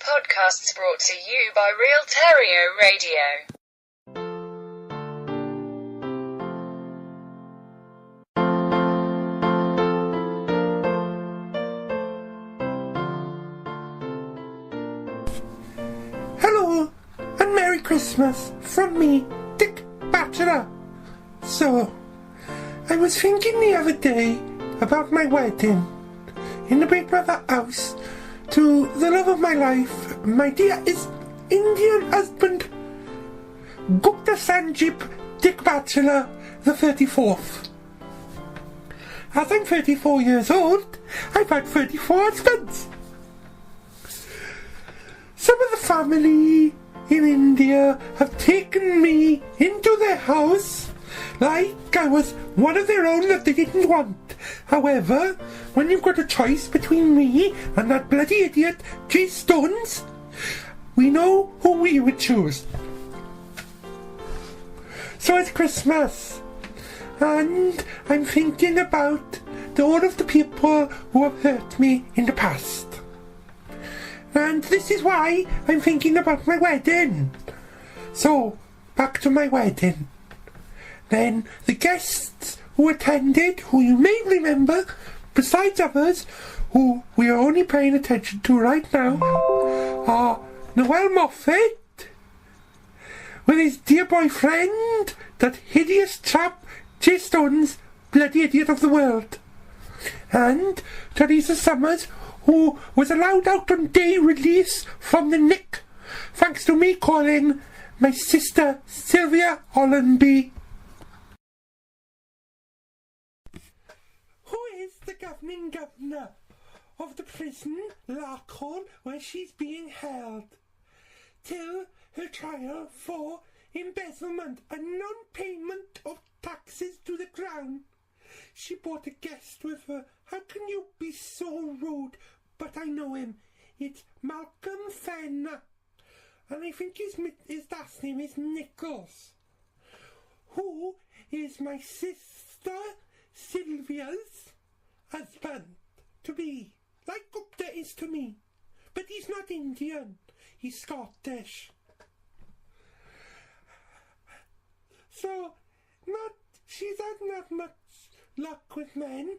Podcasts brought to you by Real Terryo Radio. Hello, and Merry Christmas from me, Dick Bachelor. So, I was thinking the other day about my wedding in the Big Brouther House to the love of my life, my dear Indian husband, Gupta sanjeep Dick Bachelor, the 34th. As I'm 34 years old, I've had 34 husbands. Some of the family in India have taken me into their house like I was one of their own that they didn't want. However, when you've got a choice between me and that bloody idiot Jase, we know who we would choose. So it's Christmas, and I'm thinking about all of the people who have hurt me in the past. And this is why I'm thinking about my wedding. So, back to my wedding. Then the guests who attended, who you may remember, besides others, who we are only paying attention to right now, are Noel Moffat, with his dear boyfriend, that hideous chap, Jase, bloody idiot of the world, and Teresa Summers, who was allowed out on day release from the Nick, thanks to me calling my sister Sylvia Hollenby. Who is the governing governor of the prison, Larkhall, where she's being held till her trial for embezzlement and non-payment of taxes to the crown? She brought a guest with her. How can you be so rude? But I know him. It's Malcolm Fenner. And I think his last name is Nichols. Who is my sister Sylvia's husband to be. Like Gupta is to me. But he's not Indian. He's Scottish. So, she's had not much luck with men.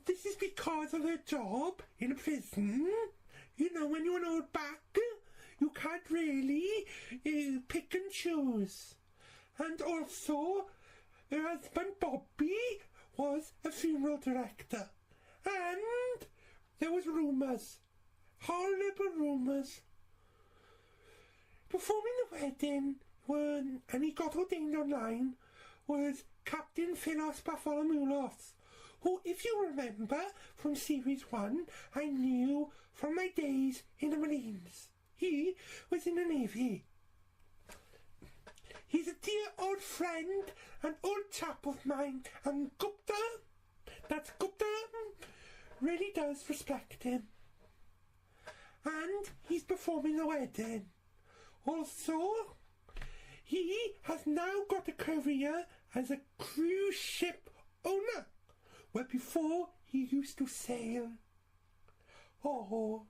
This is because of her job in a prison. You know, when you're an old back, you can't really pick and choose. And also, her husband Bobby was a funeral director. And there was rumours. Horrible rumours. Performing the wedding, and he got ordained online, was Captain Philos Bartholomeulos, who, if you remember from Series 1, I knew from my days in the Marines. He was in the Navy. He's a dear old friend, an old chap of mine, and Gupta, really does respect him. And he's performing the wedding. Also, he has now got a career as a cruise ship owner, where before he used to sail. Oh,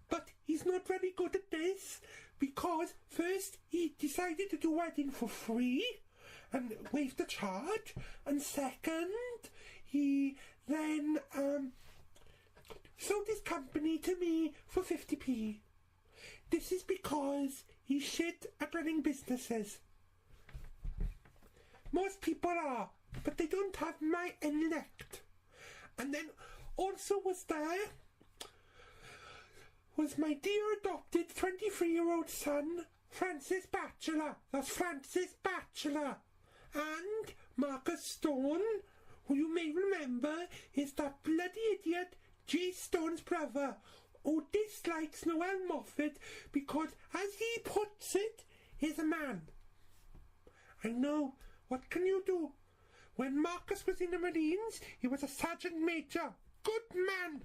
but he's not very good at this, because first he decided to do wedding for free and waive the charge, and second, he then sold his company to me for 50p. This is because he's shit at running businesses. Most people are, but they don't have my intellect. And then also was my dear adopted 23-year-old son, Francis Batchelor. That's Francis Batchelor. And Marcus Stone, who you may remember is that bloody idiot Jase Stone's brother, who dislikes Noel Moffat because, as he puts it, he's a man. I know. What can you do? When Marcus was in the Marines, he was a sergeant major. Good man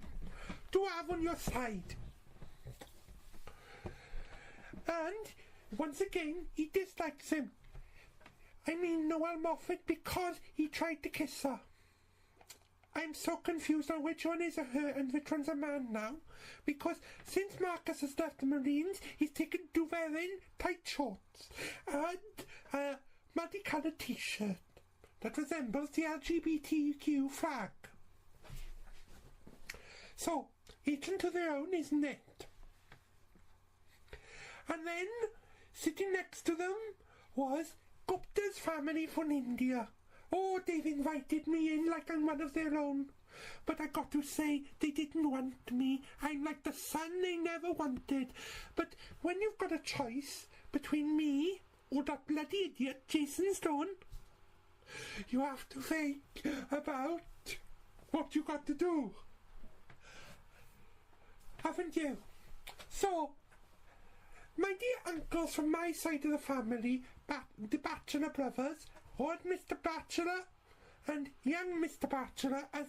to have on your side. And, once again, he dislikes him. I mean Noel Moffat because he tried to kiss her. I'm so confused on which one is a her and which one's a man now, because since Marcus has left the Marines, he's taken to wearing tight shorts and a multicoloured t-shirt that resembles the LGBTQ flag. So, each to their own, isn't it? And then, sitting next to them was Gupta's family from India. Oh, they've invited me in like I'm one of their own. But I got to say, they didn't want me. I'm like the son they never wanted. But when you've got a choice between me or that bloody idiot Jason Stone, you have to think about what you got to do. Haven't you? So, my dear uncles from my side of the family, the Batchelor brothers, old Mr. Batchelor and young Mr. Batchelor, as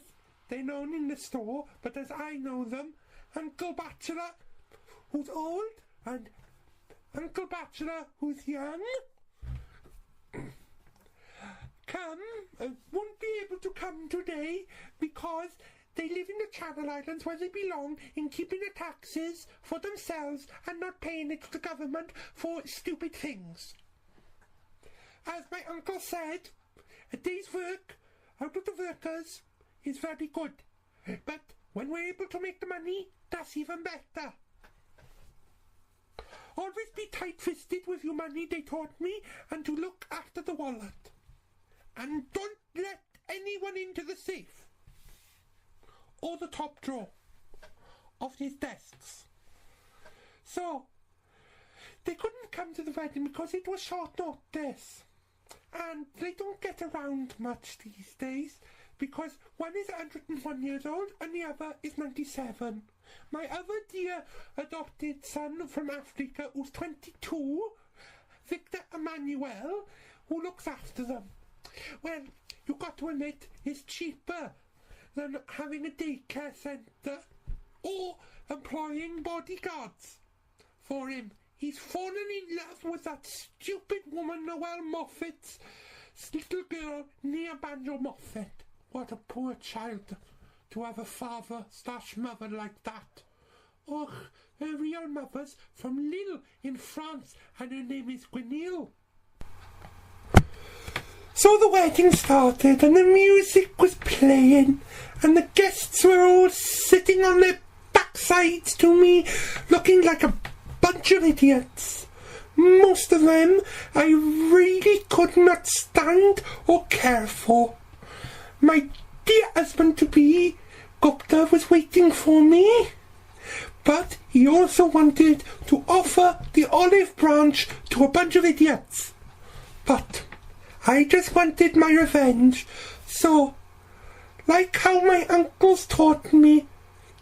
they're known in the store, but as I know them, Uncle Batchelor, who's old, and Uncle Batchelor, who's young, won't be able to come today because they live in the Channel Islands where they belong, in keeping the taxes for themselves and not paying it to the government for stupid things. As my uncle said, a day's work out of the workers is very good, but when we're able to make the money, that's even better. Always be tight-fisted with your money, they taught me, and to look after the wallet. And don't let anyone into the safe or the top drawer of his desks. So, they couldn't come to the wedding because it was short notice. And they don't get around much these days because one is 101 years old and the other is 97. My other dear adopted son from Africa, who's 22, Victor Emmanuel, who looks after them. Well, you've got to admit, it's cheaper than having a daycare centre or employing bodyguards for him. He's fallen in love with that stupid woman, Noelle Moffat's little girl, Nia Banjo Moffat. What a poor child to have a father/mother like that. Ugh, her real mother's from Lille in France, and her name is Gwenille. So the wedding started, and the music was playing, and the guests were all sitting on their backsides to me, looking like a bunch of idiots. Most of them I really could not stand or care for. My dear husband-to-be, Gupta, was waiting for me, but he also wanted to offer the olive branch to a bunch of idiots. But I just wanted my revenge, so, like how my uncles taught me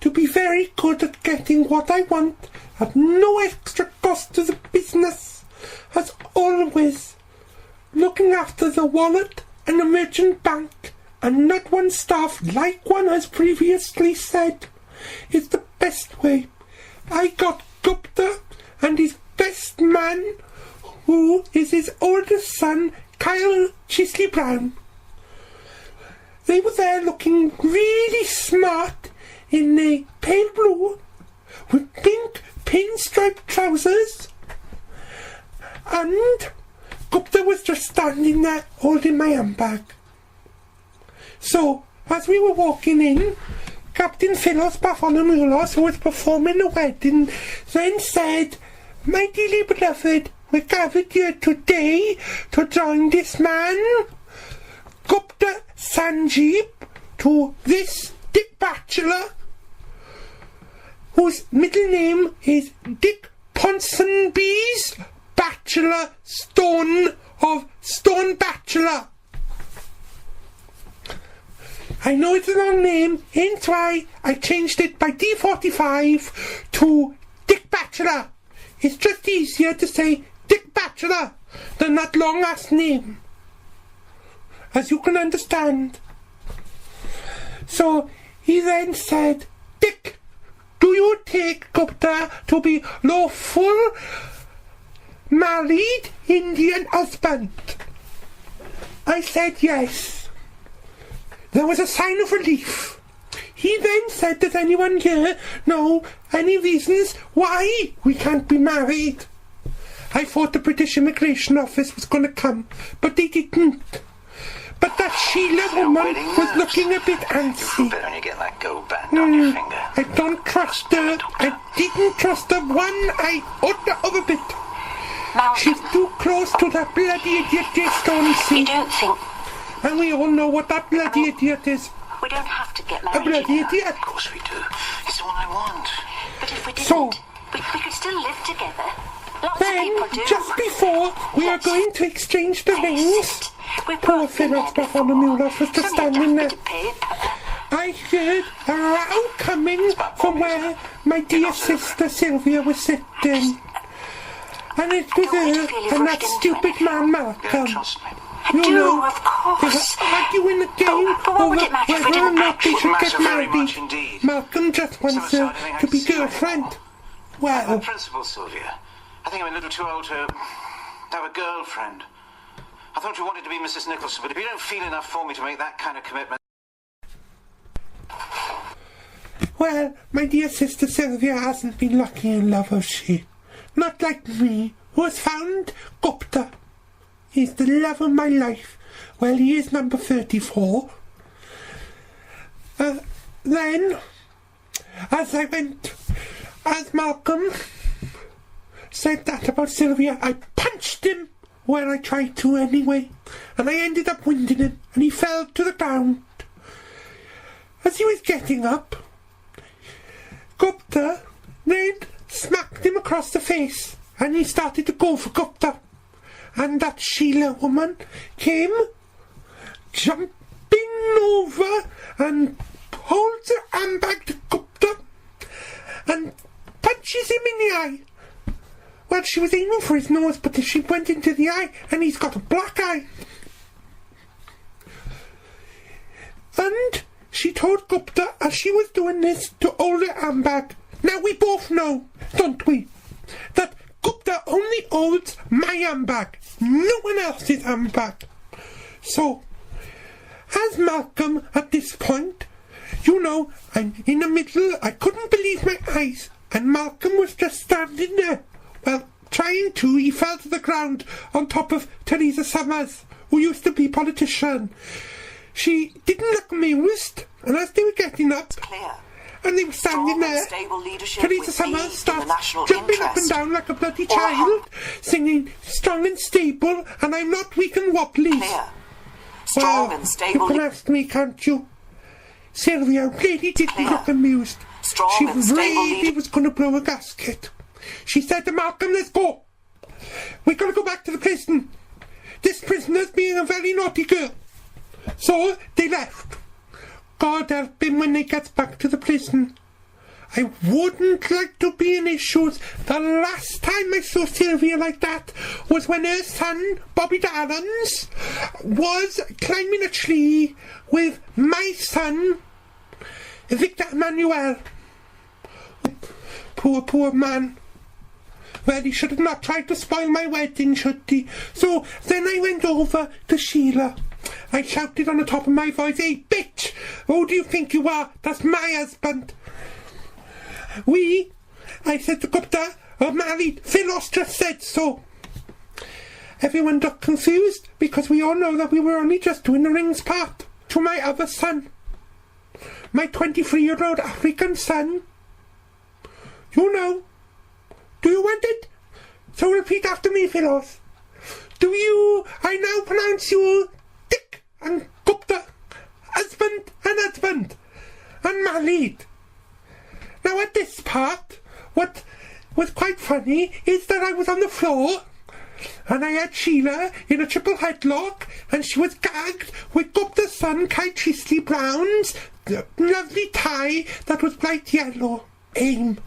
to be very good at getting what I want at no extra cost to the business, as always, looking after the wallet and the merchant bank, and not one staff, like one has previously said, is the best way. I got Gupta and his best man, who is his oldest son, Kyle Chisley Brown. They were there looking really smart in the pale blue with pink pinstripe trousers, and Gupta was just standing there holding my handbag. So, as we were walking in, Captain Philos Bartholomeulos, who was performing the wedding, then said, "My dearly beloved, we're gathered here today to join this man, Gupta Sanjeep, to this Dick Bachelor, whose middle name is Dick Ponsonby's Bachelor Stone of Stone Batchelor." I know it's a long name, hence why I changed it by D45 to Dick Bachelor. It's just easier to say Dick Bachelor than that long-ass name, as you can understand. So he then said, "Dick, do you take Gupta to be lawful married Indian husband?" I said yes. there was a sign of relief. He then said, does anyone here know any reasons why we can't be married? I thought the British Immigration Office was going to come, but they didn't. But that Sheila woman was looking a bit antsy. You feel better when you get that gold band on your finger. I don't trust her. I didn't trust her one iota of a bit. Malcolm, She's too close to that bloody idiot Jase. you don't think... And we all know what that bloody idiot is. We don't have to get A married, bloody you know. idiot. Of course we do. It's the one I want. But if we didn't, So- we could still live together. Lots Then, of people do. just before we are going to exchange the rings, We've poor both been Philip there Bartholomew before. was just It's only a standing daft there. bit of paper. I heard a row coming from where my dear sister Sylvia was sitting. And it was her and that stupid man Malcolm. Trust me. You do, know, of they course. were arguing again But what would over it matter if we whether or didn't not they It should would get matter very married. much indeed. Malcolm just wants So her it's something I to be can see girlfriend. The Well, principle, Sylvia. I think I'm a little too old to have a girlfriend. I thought you wanted to be Mrs. Nicholson, but if you don't feel enough for me to make that kind of commitment... well, my dear sister Sylvia hasn't been lucky in love, has she? Not like me, who has found Gupta. He's the love of my life. Well, he is number 34. Then, as Malcolm said that about Sylvia, I punched him where I tried to anyway, and I ended up winding him, and he fell to the ground. As he was getting up, Gupta then smacked him across the face, and he started to go for Gupta. And that Sheila woman came jumping over and holds her handbag to Gupta and punches him in the eye. Well, she was aiming for his nose, but she went into the eye, and he's got a black eye. And she told Gupta, as she was doing this, to hold her handbag. Now, we both know, don't we, that Gupta only holds my handbag, no one else's handbag. So, as Malcolm, at this point, you know, I'm in the middle, I couldn't believe my eyes, and Malcolm was just standing there. Well, trying to, he fell to the ground on top of Teresa Summers, who used to be politician. She didn't look amused, and as they were getting up, Clear. and they were standing Strong and there, stable leadership Teresa with Summers faith in the starts national jumping up and interest. down like a bloody Or child, singing strong and stable, and I'm not weak and wobbly. Clear. Strong Well, and stable. you can ask me, can't you? Sylvia really didn't Clear. look amused. Strong She and stable really leader- was going to blow a gasket. She said to Malcolm, let's go. We're going to go back to the prison. This prisoner's being a very naughty girl. So they left. God help him when he gets back to the prison. I wouldn't like to be in his shoes. The last time I saw Sylvia like that was when her son, Bobby Dallins, was climbing a tree with my son, Victor Emmanuel. Poor man. Well, he should have not tried to spoil my wedding, should he? So then I went over to Sheila. I shouted on the top of my voice, "Hey, bitch! Who do you think you are? That's my husband." I said to Gupta, are married. Philos just said so. Everyone got confused because we all know that we were only just doing the rings part to my other son. My 23-year-old African son. You know. Do you want it? So repeat after me, Philos. I now pronounce you Dick and Gupta, husband and married. Now at this part, what was quite funny is that I was on the floor and I had Sheila in a triple headlock and she was gagged with Gupta's son, Kite Chisley Brown's lovely tie that was bright yellow. Aim.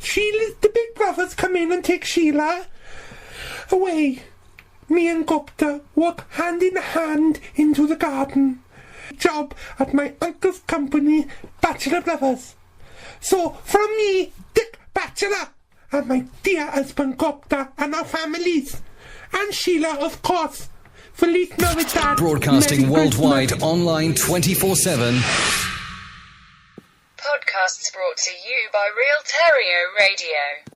The big brothers come in and take Sheila away. Me and Gupta walk hand in hand into the garden. Job at my uncle's company, Batchelor Brothers. So from me, Dick Bachelor, and my dear husband Gupta, and our families, and Sheila, of course, Feliz Navidad. Broadcasting Merry worldwide, Christmas. online 24/7. Podcasts brought to you by Real Terryo Radio.